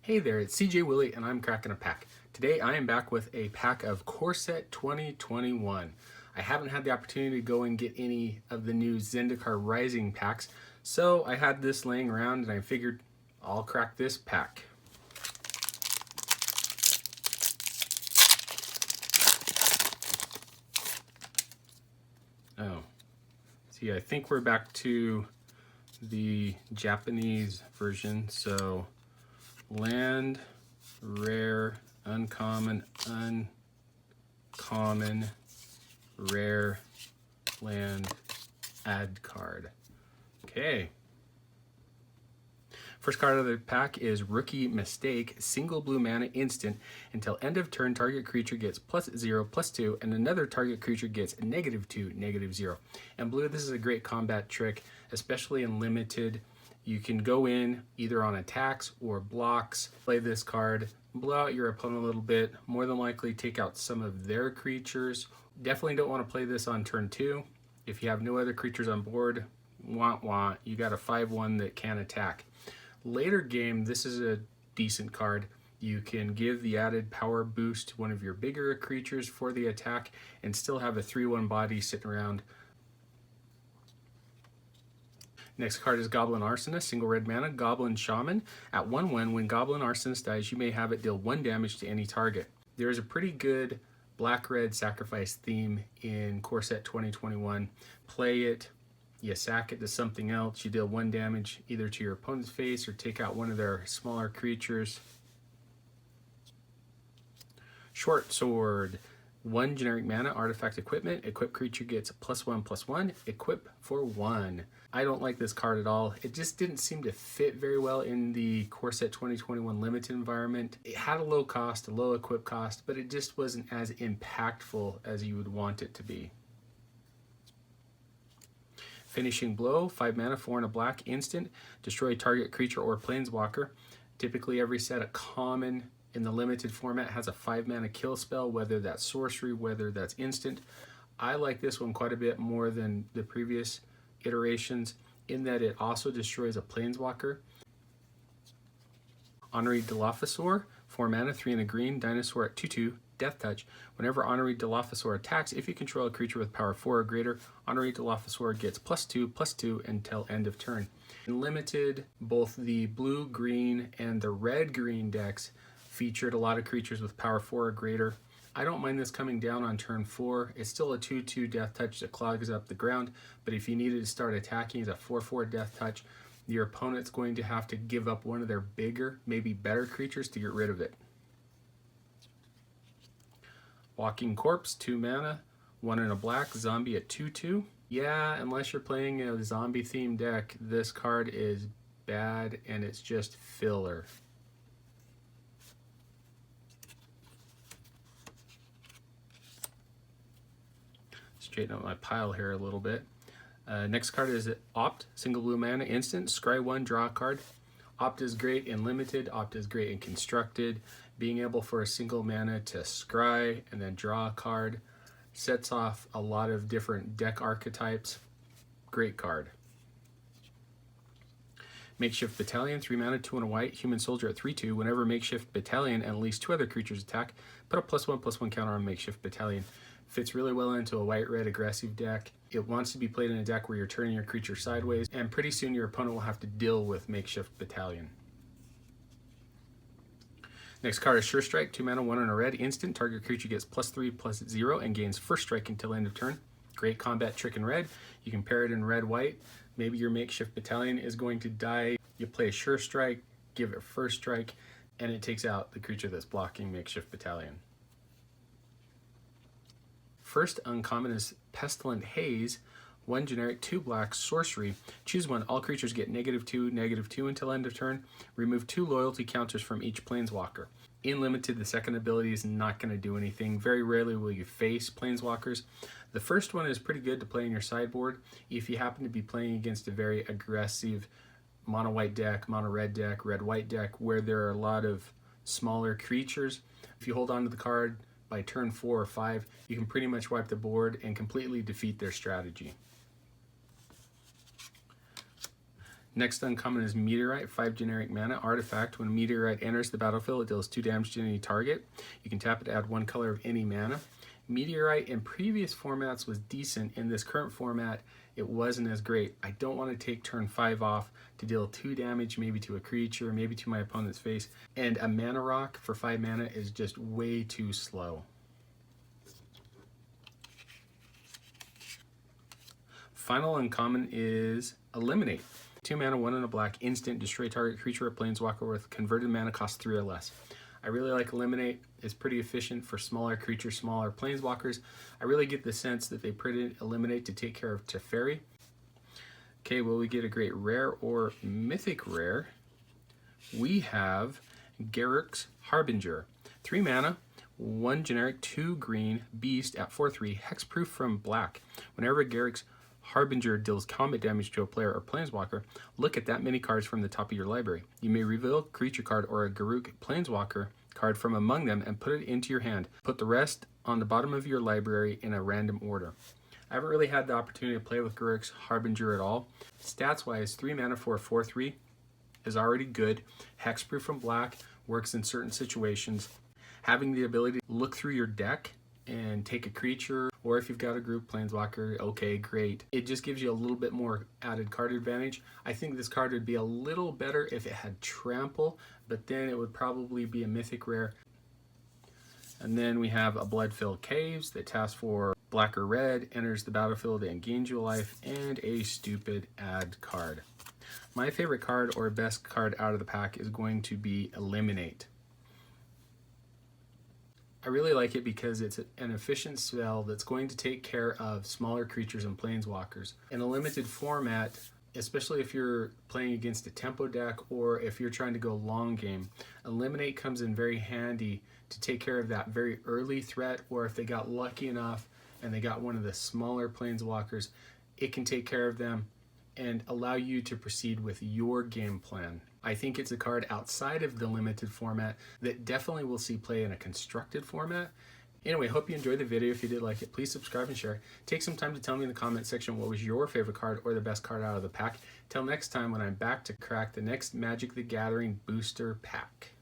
Hey there, it's CJ Willie and I'm cracking a pack. Today I am back with a pack of Core Set 2021. I haven't had the opportunity to go and get any of the new Zendikar Rising packs, so I had this laying around and I figured I'll crack this pack. Oh, see, I think we're back to the Japanese version, so land, rare, uncommon, uncommon, rare, land, add card. Okay. First card of the pack is Rookie Mistake, single blue mana instant. Until end of turn, target creature gets +0/+2, and another target creature gets -2, -0. And blue, this is a great combat trick, especially in limited. You can go in either on attacks or blocks, play this card, blow out your opponent a little bit, more than likely take out some of their creatures. Definitely don't want to play this on turn 2. If you have no other creatures on board, you got a 5/1 that can attack. Later game, this is a decent card. You can give the added power boost to one of your bigger creatures for the attack and still have a 3/1 body sitting around. Next card is Goblin Arsonist, single red mana, Goblin Shaman. At 1/1, when Goblin Arsonist dies, you may have it deal 1 damage to any target. There is a pretty good black-red sacrifice theme in Core Set 2021. Play it, you sack it to something else, you deal 1 damage either to your opponent's face or take out one of their smaller creatures. Short Sword, 1 generic mana, artifact equipment. Equip creature gets +1/+1, equip for 1. I don't like this card at all. It just didn't seem to fit very well in the Core Set 2021 limited environment. It had a low cost, a low equip cost, but it just wasn't as impactful as you would want it to be. Finishing Blow, 5 mana, 4 and a black, instant. Destroy target creature or planeswalker. Typically every set of common in the limited format has a 5 mana kill spell, whether that's sorcery, whether that's instant. I like this one quite a bit more than the previous iterations in that it also destroys a planeswalker. Honorary Dilophosaur, 4 mana, 3 and a green, dinosaur at 2/2, Death Touch. Whenever Honorary Dilophosaur attacks, if you control a creature with power 4 or greater, Honorary Dilophosaur gets +2/+2 until end of turn. In limited, both the blue-green and the red-green decks featured a lot of creatures with power 4 or greater. I don't mind this coming down on turn 4. It's still a 2/2 Death Touch that clogs up the ground, but if you needed to start attacking as a 4/4 Death Touch, your opponent's going to have to give up one of their bigger, maybe better creatures to get rid of it. Walking Corpse, 2 mana, 1 and a black, zombie at 2/2. Yeah, unless you're playing a zombie themed deck, this card is bad and it's just filler. Straighten up my pile here a little bit. Next card is Opt, single blue mana, instant, scry 1, draw a card. Opt is great in limited, Opt is great in constructed. Being able for a single mana to scry and then draw a card sets off a lot of different deck archetypes. Great card. Makeshift Battalion, 3 mana, 2 and a white, human soldier at 3/2. Whenever Makeshift Battalion and at least 2 other creatures attack, put a +1/+1 counter on Makeshift Battalion. Fits really well into a white-red aggressive deck. It wants to be played in a deck where you're turning your creature sideways, and pretty soon your opponent will have to deal with Makeshift Battalion. Next card is Sure Strike, 2 mana, 1 and a red, instant. Target creature gets +3/+0 and gains first strike until end of turn. Great combat trick in red. You can pair it in red-white. Maybe your Makeshift Battalion is going to die. You play a Sure Strike, give it first strike, and it takes out the creature that's blocking Makeshift Battalion. First uncommon is Pestilent Haze, 1 generic, 2 black, sorcery. Choose one. All creatures get -2, -2 until end of turn. Remove 2 loyalty counters from each planeswalker. In limited, the second ability is not going to do anything. Very rarely will you face planeswalkers. The first one is pretty good to play in your sideboard if you happen to be playing against a very aggressive mono-white deck, mono-red deck, red-white deck, where there are a lot of smaller creatures. If you hold on to the card by turn 4 or 5, you can pretty much wipe the board and completely defeat their strategy. Next uncommon is Meteorite, 5 generic mana, artifact. When Meteorite enters the battlefield, it deals 2 damage to any target. You can tap it to add 1 color of any mana. Meteorite in previous formats was decent. In this current format, it wasn't as great. I don't want to take turn 5 off to deal 2 damage, maybe to a creature, maybe to my opponent's face. And a mana rock for 5 mana is just way too slow. Final uncommon is Eliminate. 2 mana, 1 and a black, instant, destroy target creature or planeswalker with converted mana cost 3 or less. I really like Eliminate. It's pretty efficient for smaller creatures, smaller planeswalkers. I really get the sense that they printed Eliminate to take care of Teferi. Okay, will we get a great rare or mythic rare? We have Garruk's Harbinger. 3 mana, 1 generic, 2 green, beast at 4/3, hexproof from black. Whenever Garruk's Harbinger deals combat damage to a player or planeswalker, look at that many cards from the top of your library. You may reveal a creature card or a Garruk planeswalker card from among them and put it into your hand. Put the rest on the bottom of your library in a random order. I haven't really had the opportunity to play with Garruk's Harbinger at all. Stats wise, 3 mana for a 4/3 is already good. Hexproof from black works in certain situations. Having the ability to look through your deck and take a creature, or if you've got a group planeswalker, okay, great. It just gives you a little bit more added card advantage. I think this card would be a little better if it had trample, but then it would probably be a mythic rare. And then we have a Bloodfilled Caves that tasks for black or red, enters the battlefield and gains you a life, and a stupid add card. My favorite card or best card out of the pack is going to be Eliminate. I really like it because it's an efficient spell that's going to take care of smaller creatures and planeswalkers. In a limited format, especially if you're playing against a tempo deck or if you're trying to go long game, Eliminate comes in very handy to take care of that very early threat, or if they got lucky enough and they got one of the smaller planeswalkers, it can take care of them and allow you to proceed with your game plan. I think it's a card outside of the limited format that definitely will see play in a constructed format. Anyway, hope you enjoyed the video. If you did like it, please subscribe and share. Take some time to tell me in the comment section what was your favorite card or the best card out of the pack. Till next time when I'm back to crack the next Magic the Gathering booster pack.